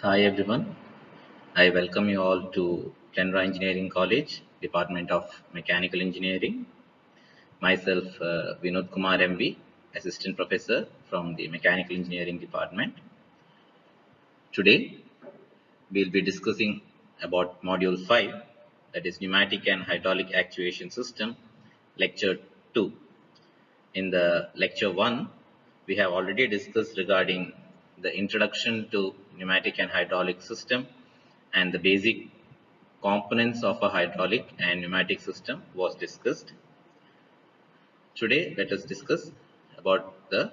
Hi everyone, I welcome you all to Canara Engineering College, Department of Mechanical Engineering. Myself, Vinod Kumar MV, Assistant Professor from the Mechanical Engineering Department. Today, we'll be discussing about Module 5, that is Pneumatic and Hydraulic Actuation System, Lecture 2. In the Lecture 1, we have already discussed regarding the introduction to pneumatic and hydraulic system and the basic components of a hydraulic and pneumatic system was discussed. Today, let us discuss about the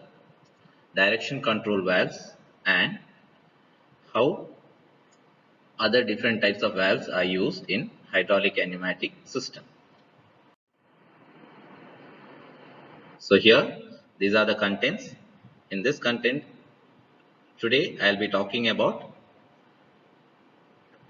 direction control valves and how other different types of valves are used in hydraulic and pneumatic system. So here, these are the contents. In this content, today I will be talking about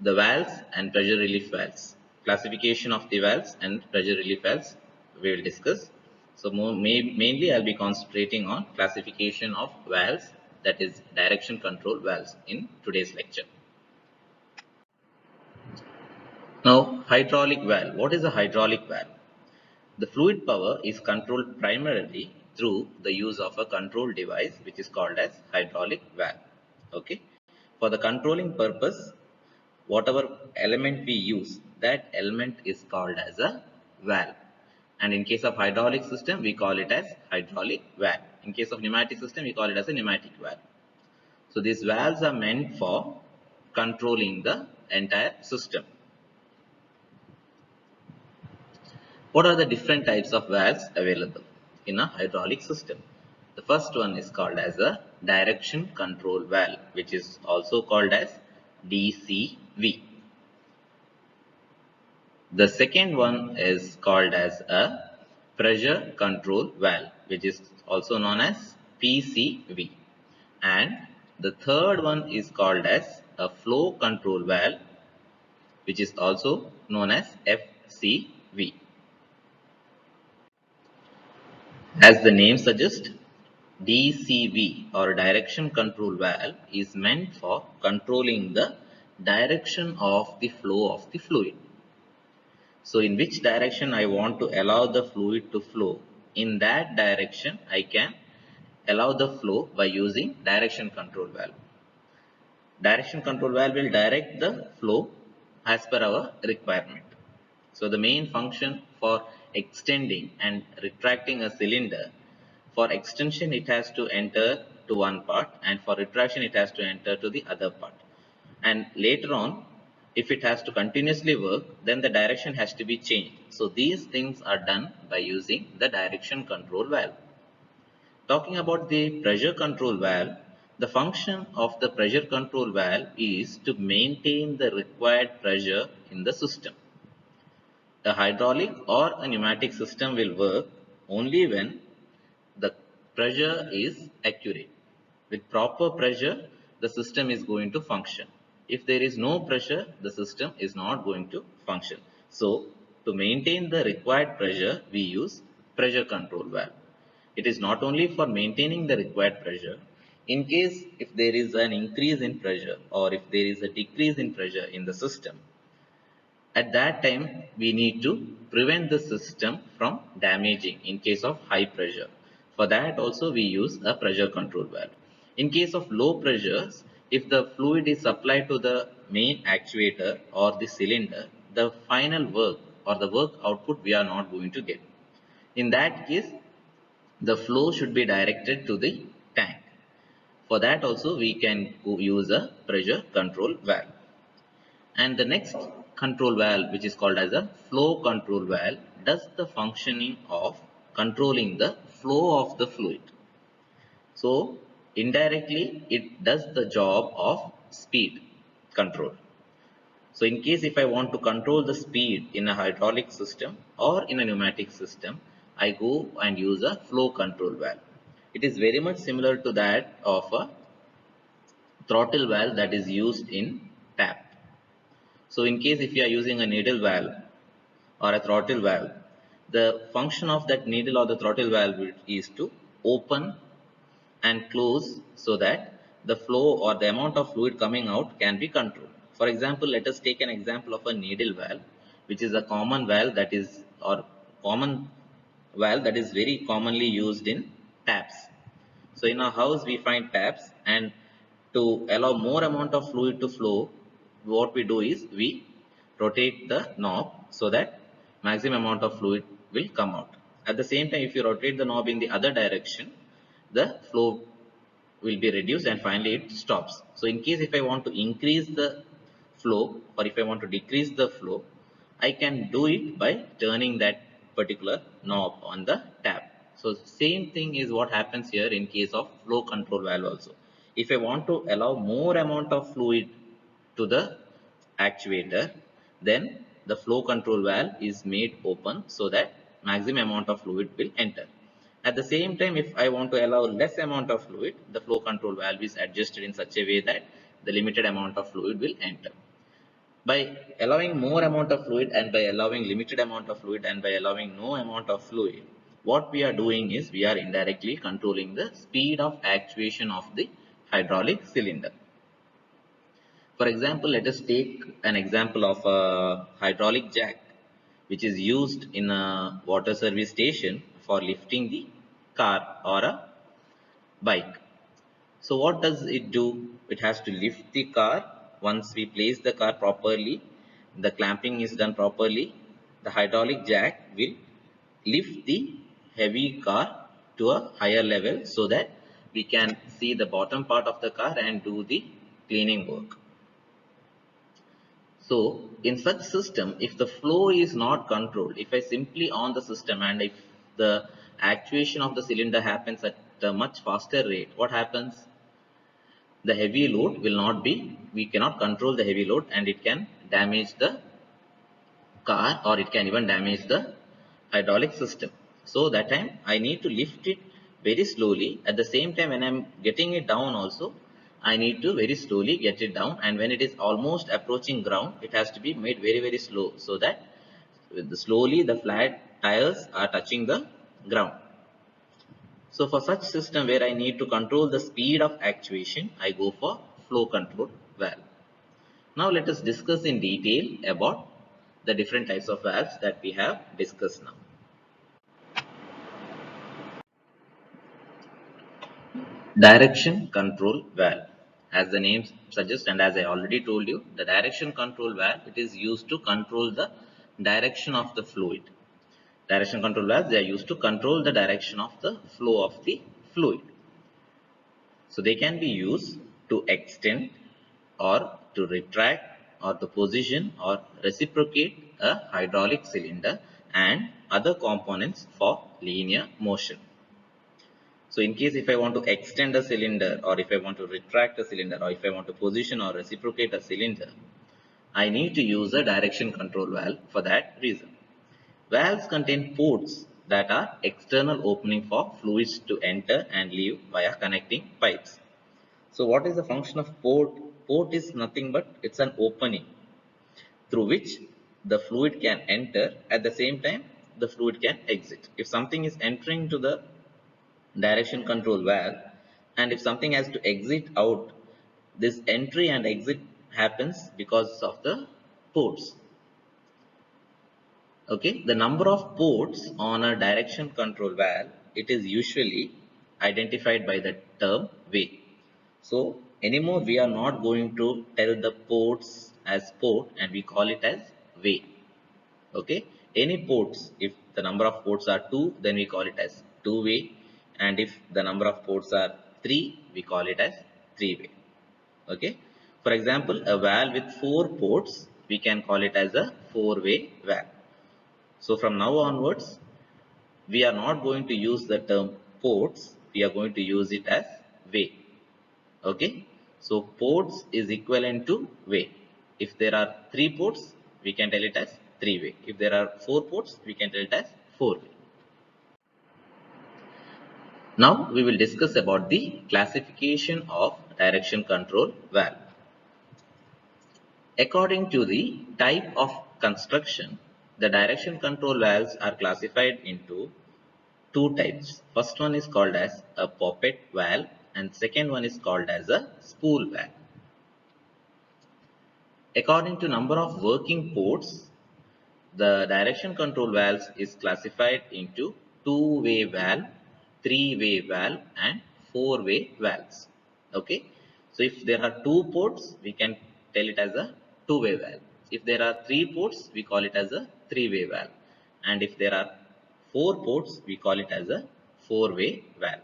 the valves and pressure relief valves. Classification of the valves and pressure relief valves we will discuss. So mainly I will be concentrating on classification of valves, that is direction control valves, in today's lecture. Now, hydraulic valve. What is a hydraulic valve? The fluid power is controlled primarily through the use of a control device which is called as hydraulic valve. Okay. For the controlling purpose, whatever element we use, that element is called as a valve. And in case of hydraulic system, we call it as hydraulic valve. In case of pneumatic system, we call it as a pneumatic valve. So these valves are meant for controlling the entire system. What are the different types of valves available in a hydraulic system? The first one is called as a direction control valve, which is also called as DCV. The second one is called as a pressure control valve, which is also known as PCV. And the third one is called as a flow control valve, which is also known as FCV. As the name suggests, DCV or direction control valve is meant for controlling the direction of the flow of the fluid. So in which direction I want to allow the fluid to flow, in that direction I can allow the flow by using direction control valve. Direction control valve will direct the flow as per our requirement. So the main function for extending and retracting a cylinder, for extension it has to enter to one part, and for retraction it has to enter to the other part. And later on, if it has to continuously work, then the direction has to be changed. So these things are done by using the direction control valve. Talking about the pressure control valve, the function of the pressure control valve is to maintain the required pressure in the system. A hydraulic or a pneumatic system will work only when the pressure is accurate. With proper pressure, the system is going to function. If there is no pressure, the system is not going to function. So, to maintain the required pressure, we use pressure control valve. It is not only for maintaining the required pressure. In case if there is an increase in pressure or if there is a decrease in pressure in the system, at that time we need to prevent the system from damaging in case of high pressure. For that also we use a pressure control valve. In case of low pressures, if the fluid is supplied to the main actuator or the cylinder, the final work or the work output we are not going to get. In that case, the flow should be directed to the tank. For that also we can use a pressure control valve. And the next control valve, which is called as a flow control valve, does the functioning of controlling the flow of the fluid. So indirectly it does the job of speed control. So in case if I want to control the speed in a hydraulic system or in a pneumatic system, I go and use a flow control valve. It is very much similar to that of a throttle valve that is used in tap. So in case if you are using a needle valve or a throttle valve, the function of that needle or the throttle valve is to open and close so that the flow or the amount of fluid coming out can be controlled. For example, let us take an example of a needle valve, which is a common valve that is or common valve that is very commonly used in taps. So in our house we find taps, and to allow more amount of fluid to flow, what we do is we rotate the knob so that maximum amount of fluid will come out. At the same time, if you rotate the knob in the other direction, the flow will be reduced and finally it stops. So in case if I want to increase the flow or if I want to decrease the flow, I can do it by turning that particular knob on the tap. So same thing is what happens here in case of flow control valve also. If I want to allow more amount of fluid to the actuator, then the flow control valve is made open so that maximum amount of fluid will enter. At the same time, if I want to allow less amount of fluid, the flow control valve is adjusted in such a way that the limited amount of fluid will enter. By allowing more amount of fluid and by allowing limited amount of fluid and by allowing no amount of fluid, what we are doing is we are indirectly controlling the speed of actuation of the hydraulic cylinder. For example, let us take an example of a hydraulic jack which is used in a water service station for lifting the car or a bike. So what does it do? It has to lift the car. Once we place the car properly, the clamping is done properly, the hydraulic jack will lift the heavy car to a higher level so that we can see the bottom part of the car and do the cleaning work. So in such system, if the flow is not controlled, if I simply on the system and if the actuation of the cylinder happens at a much faster rate, what happens? The heavy load will not be, we cannot control the heavy load and it can damage the car or it can even damage the hydraulic system. So that time I need to lift it very slowly. At the same time, when I'm getting it down also, I need to very slowly get it down, and when it is almost approaching ground, it has to be made very slow so that slowly the flat tires are touching the ground. So for such system where I need to control the speed of actuation, I go for flow control valve. Now let us discuss in detail about the different types of valves that we have discussed now. Direction control valve. As the name suggests and as I already told you, the direction control valve, it is used to control the direction of the fluid. Direction control valves, they are used to control the direction of the flow of the fluid. So they can be used to extend or to retract or to position or reciprocate a hydraulic cylinder and other components for linear motion. So in case if I want to extend a cylinder or if I want to retract a cylinder or if I want to position or reciprocate a cylinder, I need to use a direction control valve for that reason. Valves contain ports that are external opening for fluids to enter and leave via connecting pipes. So what is the function of port? Port is nothing but it's an opening through which the fluid can enter, at the same time the fluid can exit. If something is entering to the direction control valve and if something has to exit out, this entry and exit happens because of the ports. Okay, the number of ports on a direction control valve, it is usually identified by the term way. So anymore we are not going to tell the ports as port and we call it as way. Okay, any ports, if the number of ports are 2, then we call it as two way, and if the number of ports are 3, we call it as three way. Okay, for example, a valve with 4 ports, we can call it as a four-way valve. So from now onwards, we are not going to use the term ports, we are going to use it as way. Okay, so ports is equivalent to way. If there are 3 ports, we can tell it as 3 way. If there are 4 ports, we can tell it as 4 way. Now we will discuss about the classification of direction control valve. According to the type of construction, the direction control valves are classified into two types. First one is called as a poppet valve and second one is called as a spool valve. According to number of working ports, the direction control valves is classified into two-way valve, three-way valve and four-way valves. Okay. So if there are two ports, we can tell it as a two-way valve. If there are three ports, we call it as a three-way valve. And if there are four ports, we call it as a four-way valve.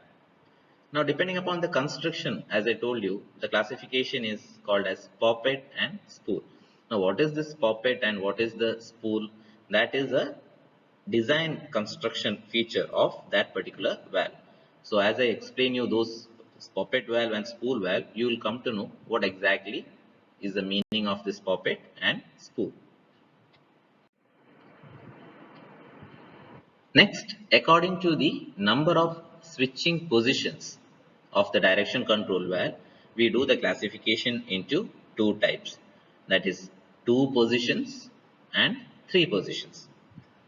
Now, depending upon the construction, as I told you, the classification is called as poppet and spool. Now, what is this poppet and what is the spool? That is a design construction feature of that particular valve. So, as I explain you those poppet valve and spool valve, you will come to know what exactly is the meaning of this poppet and spool. Next, according to the number of switching positions of the direction control valve, we do the classification into two types. That is two positions and three positions.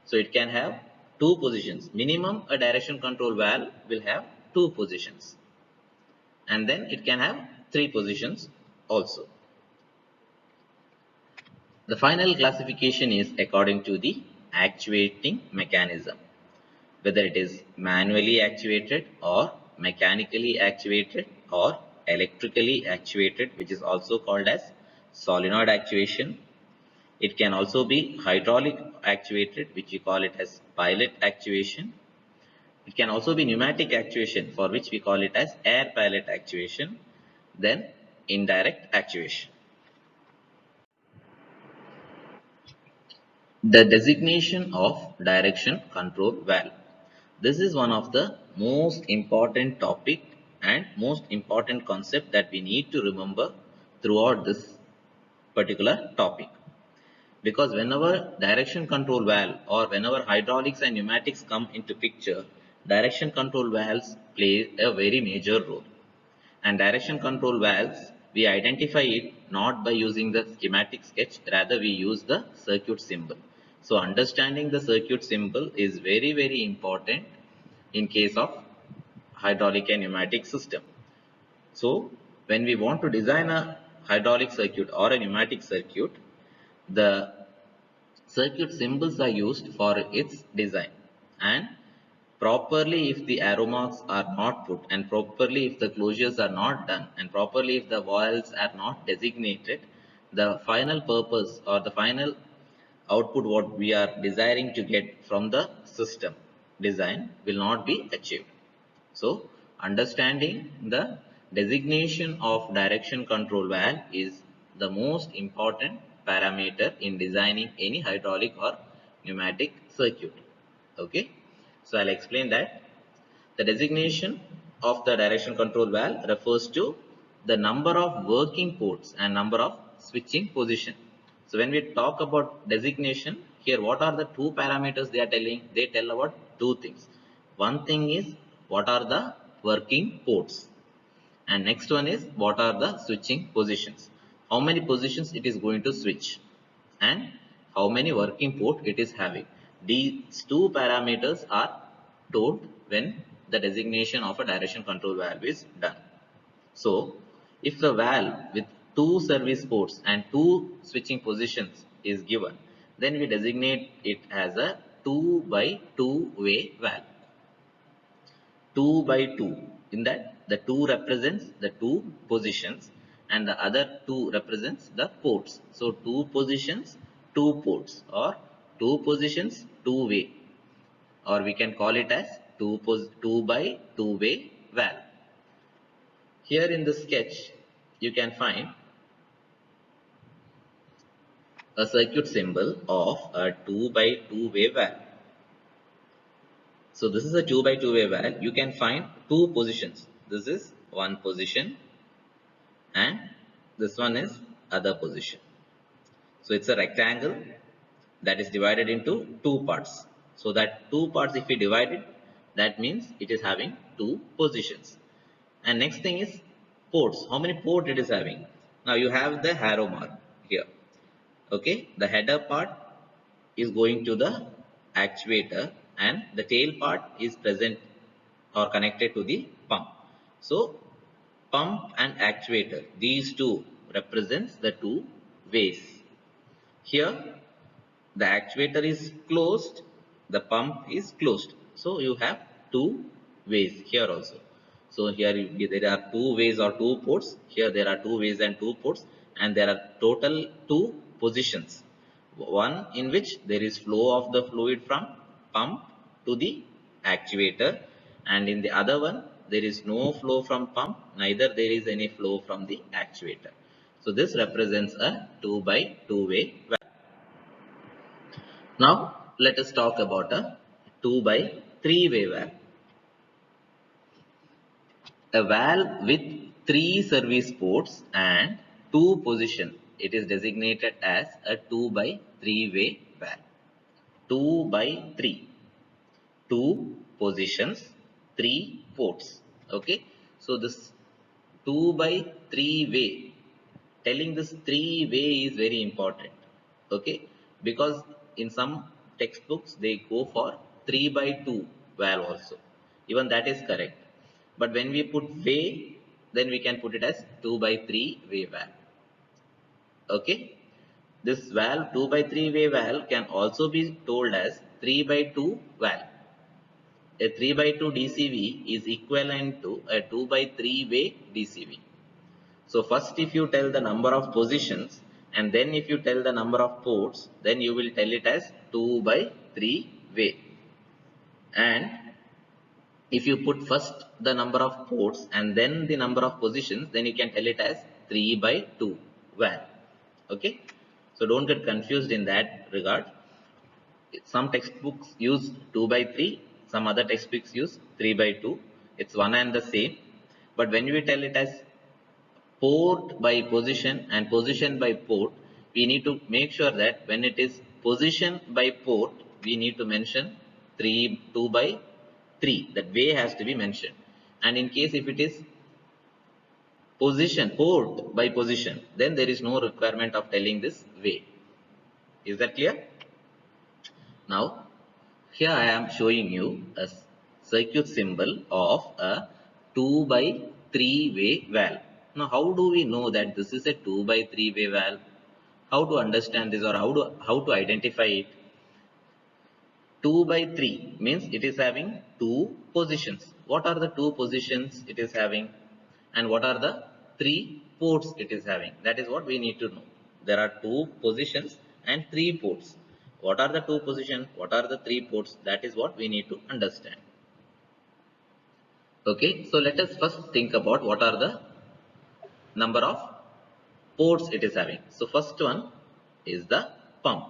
So it can have two positions. Minimum a direction control valve will have two positions. And then it can have three positions also. The final classification is according to the actuating mechanism, whether it is manually actuated or mechanically actuated or electrically actuated, which is also called as solenoid actuation. It can also be hydraulic actuated, which we call it as pilot actuation. It can also be pneumatic actuation, for which we call it as air pilot actuation. Then indirect actuation. The designation of direction control valve. This is one of the most important topic and most important concept that we need to remember throughout this particular topic. Because whenever direction control valve or whenever hydraulics and pneumatics come into picture, direction control valves play a very major role. And direction control valves, we identify it not by using the schematic sketch, rather we use the circuit symbol. So understanding the circuit symbol is very, very important in case of hydraulic and pneumatic system. So when we want to design a hydraulic circuit or a pneumatic circuit, the circuit symbols are used for its design, and properly if the arrow marks are not put, and properly if the closures are not done, and properly if the valves are not designated, the final purpose or the final output what we are desiring to get from the system design will not be achieved. So understanding the designation of direction control valve is the most important parameter in designing any hydraulic or pneumatic circuit. Okay. So I'll explain that. The designation of the direction control valve refers to the number of working ports and number of switching position. So when we talk about designation, here what are the two parameters they are telling? They tell about two things. One thing is what are the working ports, and next one is what are the switching positions. How many positions it is going to switch and how many working port it is having. These two parameters are told when the designation of a direction control valve is done. So if the valve with two service ports and two switching positions is given, then we designate it as a 2 by 2 way valve. 2 by 2, in that the 2 represents the two positions and the other 2 represents the ports. So 2 positions, 2 ports, or 2 positions, 2 way, or we can call it as 2 by 2 way valve. Here in the sketch you can find a circuit symbol of a 2 by 2 way valve. So this is a 2 by 2 way valve. You can find two positions. This is one position and this one is other position. So it's a rectangle that is divided into two parts. So that two parts, if we divide it, that means it is having two positions. And next thing is ports. How many ports it is having? Now you have the arrow mark here. Okay, the header part is going to the actuator and the tail part is present or connected to the pump. So pump and actuator, these two represents the two ways. Here the actuator is closed, the pump is closed. So you have two ways here also. So here there are two ways or two ports. Here there are two ways and two ports, and there are total two positions. One in which there is flow of the fluid from pump to the actuator, and in the other one there is no flow from pump, neither there is any flow from the actuator. So this represents a 2 by 2 way valve. Now let us talk about a 2 by 3 way valve. A valve with 3 service ports and 2 positions. It is designated as a 2 by 3 way valve. 2 by 3. 2 positions, 3 ports. Okay. So this 2 by 3 way, telling this 3 way is very important. Okay. Because in some textbooks they go for 3 by 2 valve also. Even that is correct. But when we put way, then we can put it as 2 by 3 way valve. Okay. This valve 2 by 3 way valve can also be told as 3 by 2 valve. A 3 by 2 DCV is equivalent to a 2 by 3 way DCV. So first if you tell the number of positions and then if you tell the number of ports, then you will tell it as 2 by 3 way. And if you put first the number of ports and then the number of positions, then you can tell it as 3 by 2 valve. Okay. So don't get confused in that regard. Some textbooks use 2 by 3, some other textbooks use 3 by 2. It's one and the same. But when we tell it as port by position and position by port, we need to make sure that when it is position by port, we need to mention 2 by 3. That way has to be mentioned. And in case if it is position, port by position, then there is no requirement of telling this way. Is that clear? Now, here I am showing you a circuit symbol of a 2 by 3 way valve. Now, how do we know that this is a 2 by 3 way valve? How to understand this or how to identify it? 2 by 3 means it is having two positions. What are the two positions it is having? And what are the three ports it is having? That is what we need to know. There are two positions and three ports. What are the two positions? What are the three ports? That is what we need to understand. Okay, so let us first think about what are the number of ports it is having. So first one is the pump.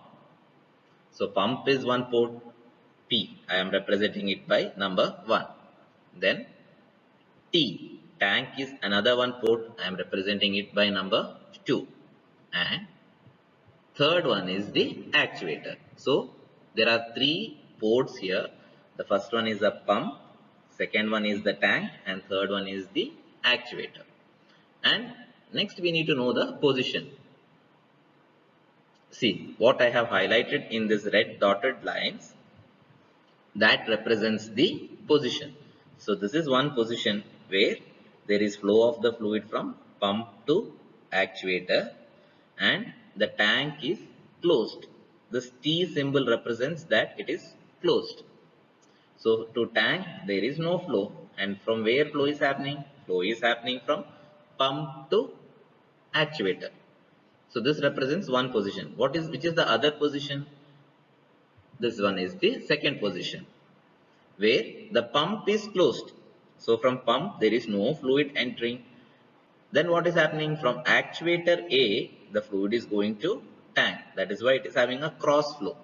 So pump is one port P. I am representing it by number 1. Then T. Tank is another one port. I am representing it by number 2. And third one is the actuator. So there are three ports here. The first one is the pump, second one is the tank, and third one is the actuator. And next we need to know the position. See what I have highlighted in this red dotted lines, that represents the position. So this is one position where there is flow of the fluid from pump to actuator and the tank is closed. This T symbol represents that it is closed. So to tank there is no flow, and from where flow is happening? Flow is happening from pump to actuator. So this represents one position. Which is the other position? This one is the second position, where the pump is closed. So from pump there is no fluid entering. Then what is happening? From actuator A, the fluid is going to tank. That is why it is having a cross flow.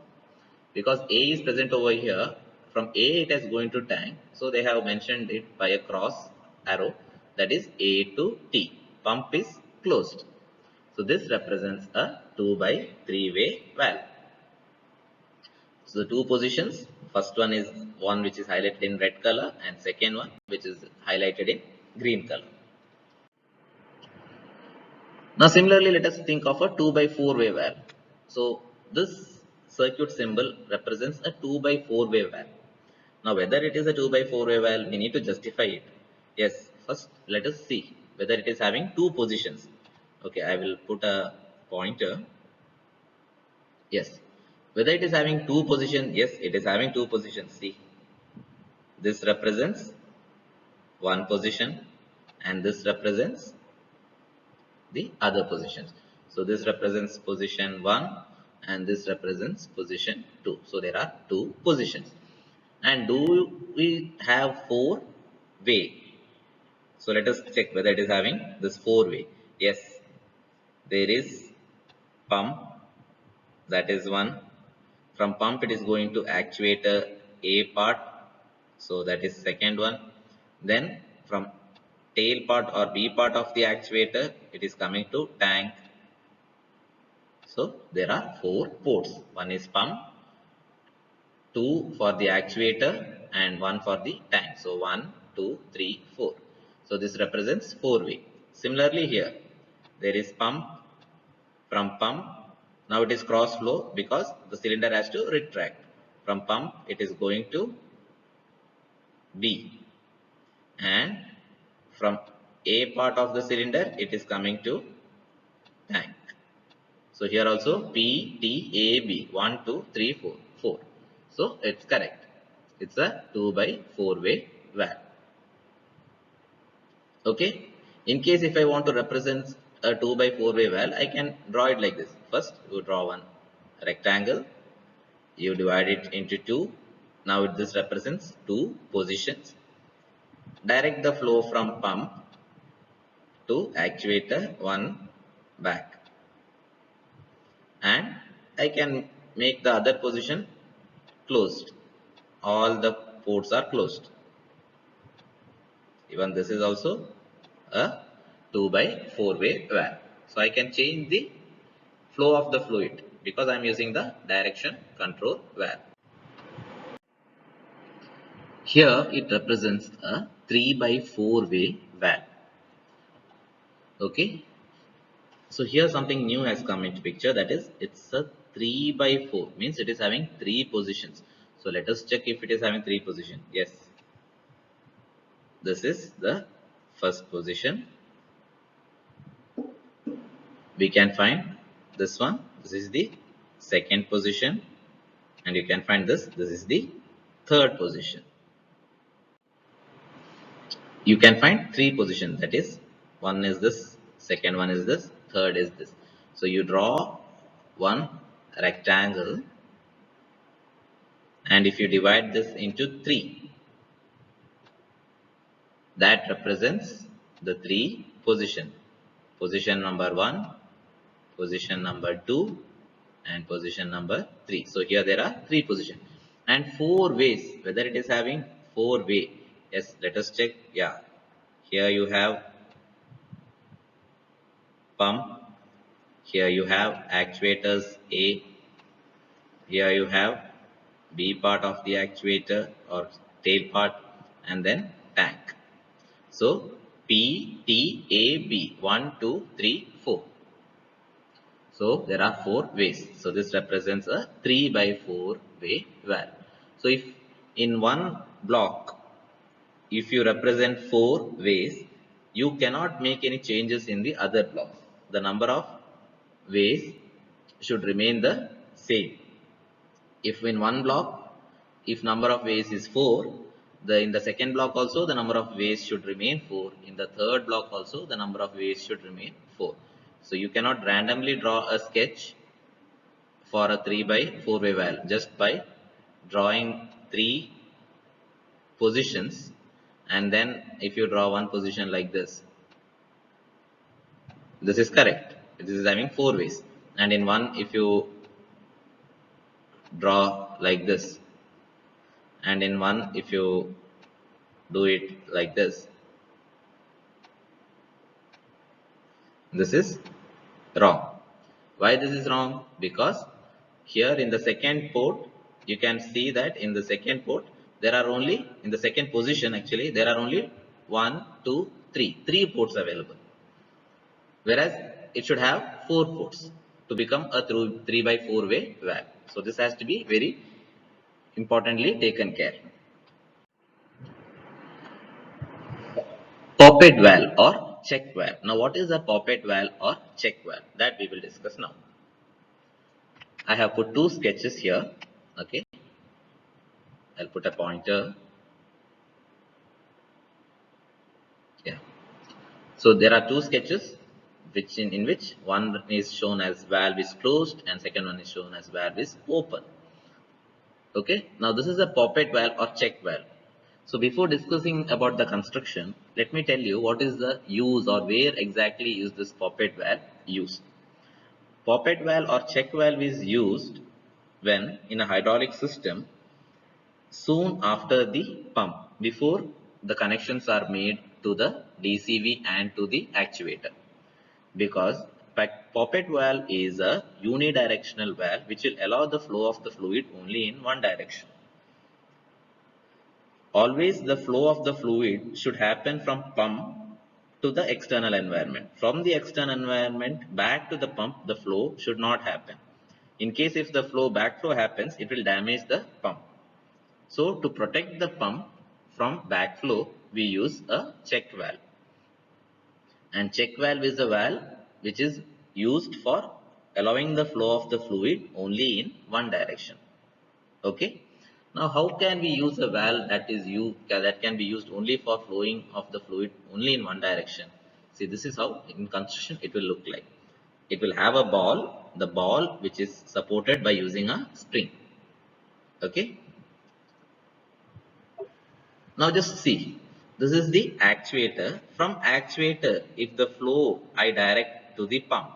Because A is present over here, from A it is going to tank. So they have mentioned it by a cross arrow, that is A to T. Pump is closed. So this represents a 2 by 3 way valve. So the two positions, first one is one which is highlighted in red color and second one which is highlighted in green color. Now similarly, let us think of a 2 by 4 way valve. So this circuit symbol represents a 2 by 4 way valve. Now whether it is a 2 by 4 way valve, we need to justify it. Yes, first let us see whether it is having two positions. Okay, I will put a pointer. Yes, whether it is having two positions, yes, it is having two positions. See, this represents one position and this represents the other positions. So this represents position 1 and this represents position 2. So there are two positions. And do we have four way? So let us check whether it is having this four way. Yes, there is pump, that is one. From pump it is going to actuator A part, so that is second one. Then from tail part or B part of the actuator it is coming to tank. So there are four ports. One is pump, two for the actuator and one for the tank. So 1, 2, 3, 4. So this represents four way. Similarly here there is pump, from pump now it is cross flow because the cylinder has to retract. From pump it is going to B, and from A part of the cylinder it is coming to tank. So here also P, T, A, B, 1, 2, 3, 4, 4. So it's correct. It's a 2 by 4 way valve. Okay. In case if I want to represent a 2 by 4 way valve, I can draw it like this. First, you draw one rectangle. You divide it into two. Now this represents two positions. Direct the flow from pump to actuator 1 back. And I can make the other position closed. All the ports are closed. Even this is also a 2 by 4 way valve. So I can change the flow of the fluid because I am using the direction control valve. Here it represents a 3 by 4 way valve. Okay. So here something new has come into picture, that is it's a 3 by 4, means it is having three positions. So let us check if it is having three positions. Yes, this is the first position. We can find this one, this is the second position, and you can find this is the third position. You can find three positions, that is one is this, second one is this, third is this. So you draw one rectangle, and if you divide this into three, that represents the three position. Position number 1, position number 2, and position number 3. So here there are three positions and four ways. Whether it is having four way, yes, let us check. Yeah, here you have pump, here you have actuators A, here you have B part of the actuator or tail part, and then tank. So P, T, A, B, 1, 2, 3, 4. So there are four ways. So this represents a 3 by 4 way valve. So if in one block, if you represent four ways, you cannot make any changes in the other blocks. The number of ways should remain the same. If in one block, if number of ways is 4, in the second block also the number of ways should remain 4. In the third block also the number of ways should remain 4. So you cannot randomly draw a sketch for a 3 by 4 way valve just by drawing three positions, and then if you draw one position like this is correct. This is having four ways, and in one if you draw like this, and in one if you do it like this is wrong. Why this is wrong? Because here in the second port you can see that in the second port there are only, in the second position actually, there are only 1, 2, 3 ports available, whereas it should have 4 ports to become a 3 by 4 way valve. So this has to be very importantly taken care. Poppet valve or check valve. Now what is a poppet valve or check valve? That we will discuss now. I have put 2 sketches here. Okay, I'll put a pointer. Yeah. So there are 2 sketches in which one is shown as valve is closed and second one is shown as valve is open. Okay. Now this is a poppet valve or check valve. So before discussing about the construction, let me tell you what is the use or where exactly is this poppet valve used. Poppet valve or check valve is used when in a hydraulic system soon after the pump, before the connections are made to the DCV and to the actuator, because poppet valve is a unidirectional valve which will allow the flow of the fluid only in one direction. Always the flow of the fluid should happen from pump to the external environment. From the external environment back to the pump, the flow should not happen. In case if the backflow happens, it will damage the pump. So to protect the pump from backflow, we use a check valve. And check valve is a valve which is used for allowing the flow of the fluid only in one direction. Okay. Now, how can we use a valve that can be used only for flowing of the fluid only in one direction? See, this is how in construction it will look like. It will have a ball, the ball which is supported by using a spring. Okay. Now just see, this is the actuator. From actuator, if the flow I direct to the pump,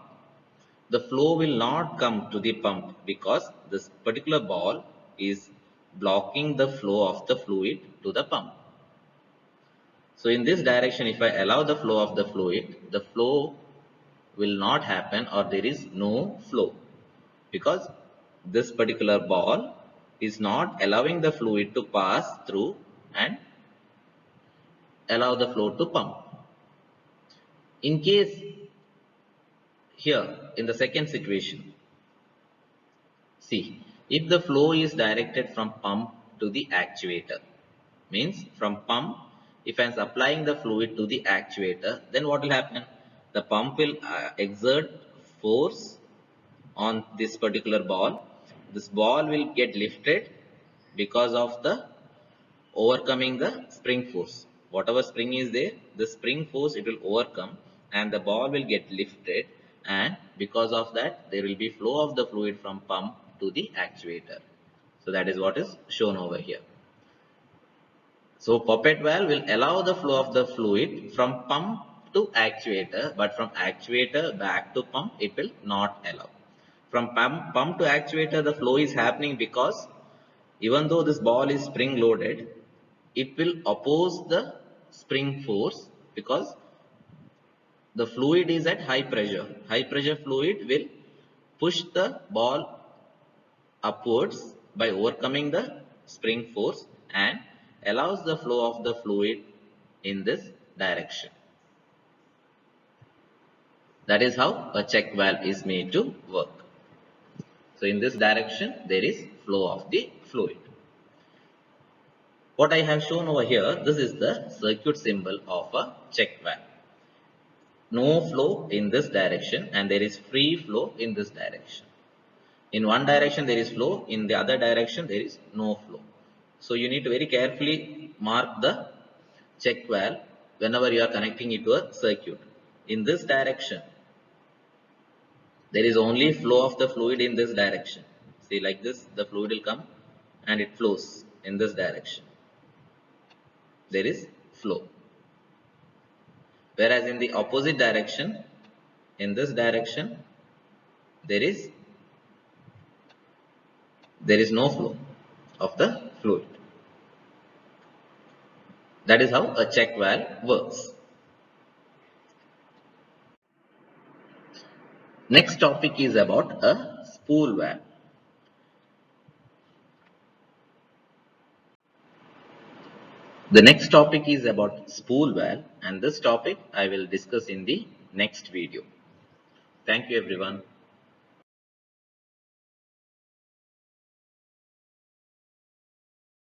the flow will not come to the pump because this particular ball is blocking the flow of the fluid to the pump. So in this direction, if I allow the flow of the fluid, the flow will not happen or there is no flow because this particular ball is not allowing the fluid to pass through and allow the flow to pump. In case here in the second situation, see, if the flow is directed from pump to the actuator, means from pump, if I am supplying the fluid to the actuator, then what will happen? The pump will exert force on this particular ball. This ball will get lifted because of the overcoming the spring force. Whatever spring is there, the spring force it will overcome and the ball will get lifted, and because of that there will be flow of the fluid from pump to the actuator. So that is what is shown over here. So poppet valve will allow the flow of the fluid from pump to actuator, but from actuator back to pump it will not allow. From pump to actuator the flow is happening because even though this ball is spring loaded, it will oppose the spring force because the fluid is at high pressure. High pressure fluid will push the ball upwards by overcoming the spring force and allows the flow of the fluid in this direction. That is how a check valve is made to work. So in this direction there is flow of the fluid. What I have shown over here, this is the circuit symbol of a check valve. No flow in this direction and there is free flow in this direction. In one direction there is flow, in the other direction there is no flow. So you need to very carefully mark the check valve whenever you are connecting it to a circuit. In this direction, there is only flow of the fluid in this direction. See, like this, the fluid will come and it flows in this direction. There is flow. Whereas in the opposite direction, in this direction, there is no flow of the fluid. That is how a check valve works. Next topic is about a spool valve. The next topic is about spool valve, and this topic I will discuss in the next video. Thank you everyone.